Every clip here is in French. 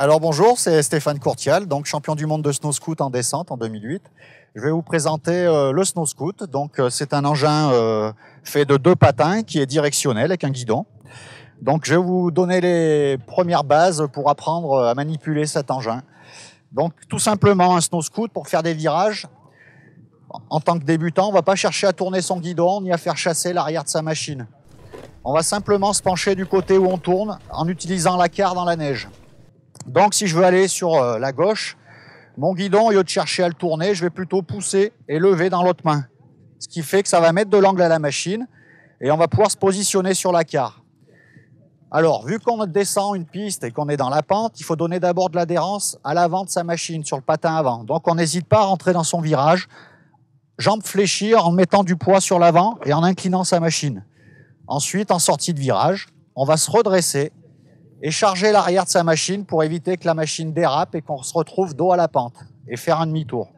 Alors bonjour, c'est Stéphane Courtial, donc champion du monde de snow scoot en descente en 2008. Je vais vous présenter le snow scoot. Donc c'est un engin fait de 2 patins qui est directionnel avec un guidon. Donc je vais vous donner les premières bases pour apprendre à manipuler cet engin. Donc tout simplement un snow scoot pour faire des virages. En tant que débutant, on ne va pas chercher à tourner son guidon ni à faire chasser l'arrière de sa machine. On va simplement se pencher du côté où on tourne en utilisant la quart dans la neige. Donc si je veux aller sur la gauche, mon guidon, au lieu de chercher à le tourner, je vais plutôt pousser et lever dans l'autre main. Ce qui fait que ça va mettre de l'angle à la machine et on va pouvoir se positionner sur la quart. Alors, vu qu'on descend une piste et qu'on est dans la pente, il faut donner d'abord de l'adhérence à l'avant de sa machine, sur le patin avant. Donc on n'hésite pas à rentrer dans son virage, jambes fléchies en mettant du poids sur l'avant et en inclinant sa machine. Ensuite, en sortie de virage, on va se redresser et charger l'arrière de sa machine pour éviter que la machine dérape et qu'on se retrouve dos à la pente et faire un demi-tour.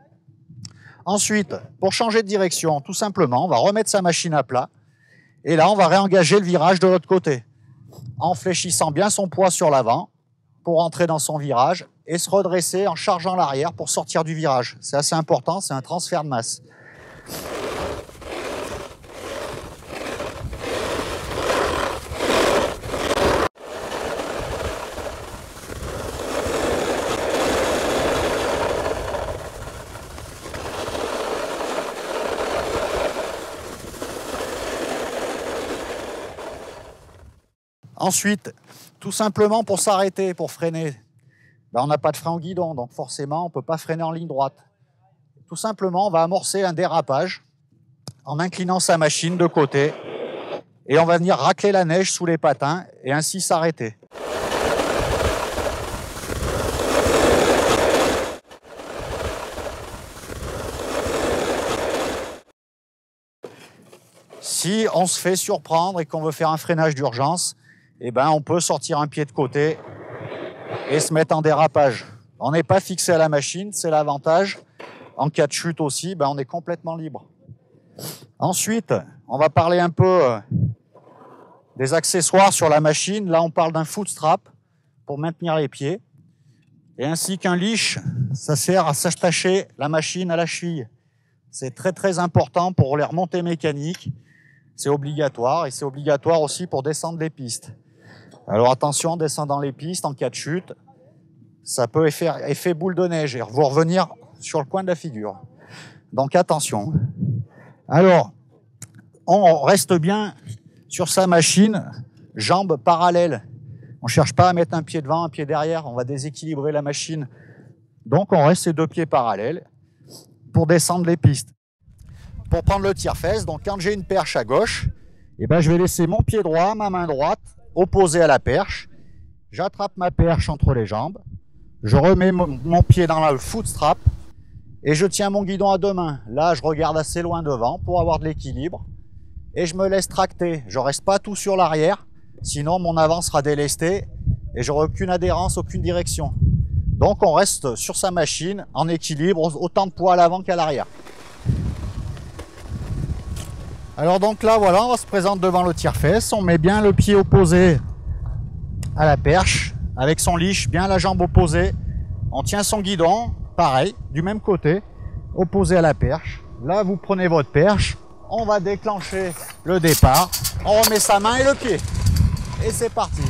Ensuite, pour changer de direction, tout simplement, on va remettre sa machine à plat et là, on va réengager le virage de l'autre côté en fléchissant bien son poids sur l'avant pour entrer dans son virage et se redresser en chargeant l'arrière pour sortir du virage. C'est assez important, c'est un transfert de masse. Ensuite, tout simplement pour s'arrêter, pour freiner, on n'a pas de frein au guidon, donc forcément on ne peut pas freiner en ligne droite. Tout simplement, on va amorcer un dérapage en inclinant sa machine de côté et on va venir racler la neige sous les patins et ainsi s'arrêter. Si on se fait surprendre et qu'on veut faire un freinage d'urgence, eh ben, on peut sortir un pied de côté et se mettre en dérapage. On n'est pas fixé à la machine, c'est l'avantage. En cas de chute aussi, ben, on est complètement libre. Ensuite, on va parler un peu des accessoires sur la machine. Là, on parle d'un foot strap pour maintenir les pieds. Et ainsi qu'un leash, ça sert à s'attacher la machine à la cheville. C'est très très important pour les remontées mécaniques. C'est obligatoire et c'est obligatoire aussi pour descendre les pistes. Alors attention, en descendant les pistes, en cas de chute, ça peut faire effet boule de neige et vous revenir sur le coin de la figure. Donc attention. Alors, on reste bien sur sa machine, jambes parallèles. On ne cherche pas à mettre un pied devant, un pied derrière, on va déséquilibrer la machine. Donc on reste ses 2 pieds parallèles pour descendre les pistes. Pour prendre le tire-fesse, donc quand j'ai une perche à gauche, eh ben, je vais laisser mon pied droit, ma main droite, opposé à la perche. J'attrape ma perche entre les jambes. Je remets mon pied dans le foot strap et je tiens mon guidon à 2 mains. Là, je regarde assez loin devant pour avoir de l'équilibre et je me laisse tracter. Je ne reste pas tout sur l'arrière, sinon mon avant sera délesté et j'aurai aucune adhérence, aucune direction. Donc, on reste sur sa machine en équilibre, autant de poids à l'avant qu'à l'arrière. Alors donc là, voilà, on se présente devant le tire-fesse, on met bien le pied opposé à la perche, avec son leash, bien la jambe opposée. On tient son guidon, pareil, du même côté, opposé à la perche. Là, vous prenez votre perche, on va déclencher le départ, on remet sa main et le pied. Et c'est parti.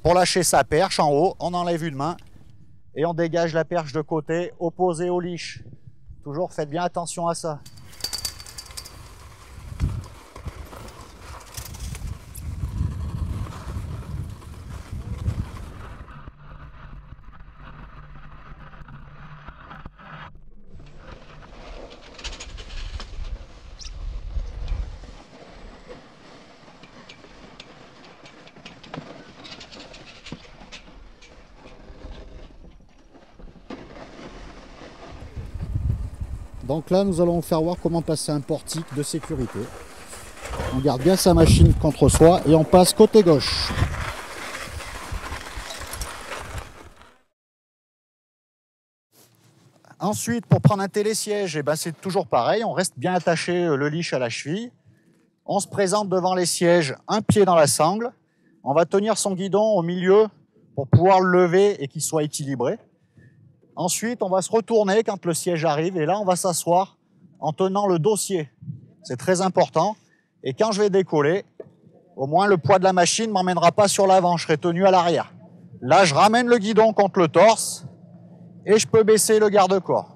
Pour lâcher sa perche en haut, on enlève une main et on dégage la perche de côté, opposée au leash. Toujours faites bien attention à ça. Donc là, nous allons vous faire voir comment passer un portique de sécurité. On garde bien sa machine contre soi et on passe côté gauche. Ensuite, pour prendre un télésiège, c'est toujours pareil. On reste bien attaché le leash à la cheville. On se présente devant les sièges, un pied dans la sangle. On va tenir son guidon au milieu pour pouvoir le lever et qu'il soit équilibré. Ensuite, on va se retourner quand le siège arrive et là, on va s'asseoir en tenant le dossier. C'est très important. Et quand je vais décoller, au moins le poids de la machine ne m'emmènera pas sur l'avant, je serai tenu à l'arrière. Là, je ramène le guidon contre le torse et je peux baisser le garde-corps.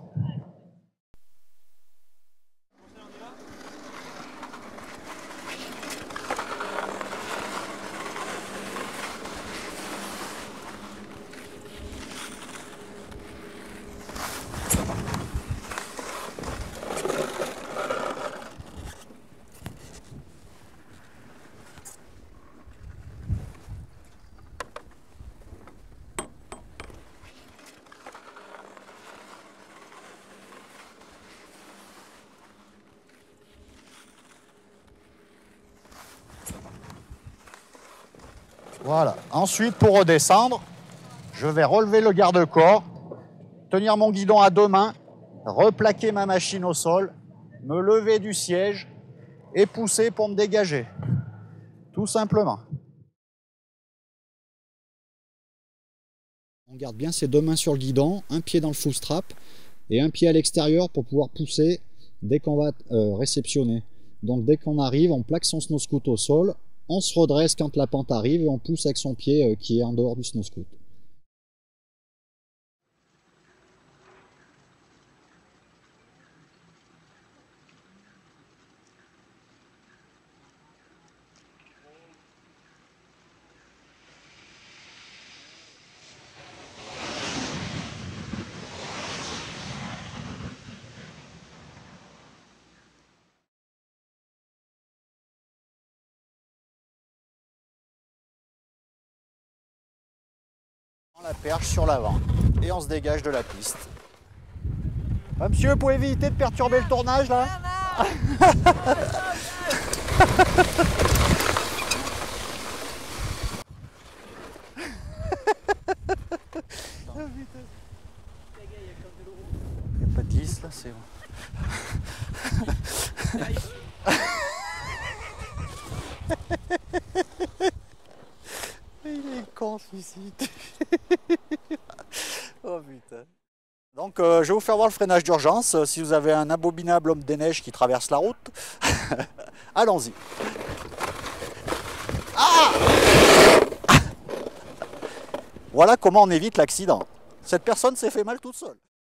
Voilà. Ensuite, pour redescendre, je vais relever le garde-corps, tenir mon guidon à deux mains, replaquer ma machine au sol, me lever du siège et pousser pour me dégager. Tout simplement. On garde bien ses deux mains sur le guidon, un pied dans le full strap et un pied à l'extérieur pour pouvoir pousser dès qu'on va réceptionner. Donc dès qu'on arrive, on plaque son snow scoot au sol, on se redresse quand la pente arrive et on pousse avec son pied qui est en dehors du snow scoot. La perche sur l'avant et on se dégage de la piste. Monsieur, vous pouvez éviter de perturber le tournage là? Il n'y a pas de glisse là, c'est bon. Il est con celui-ci. Oh putain. Donc je vais vous faire voir le freinage d'urgence si vous avez un abominable homme des neiges qui traverse la route. Allons-y. Ah! Voilà comment on évite l'accident. Cette personne s'est fait mal toute seule.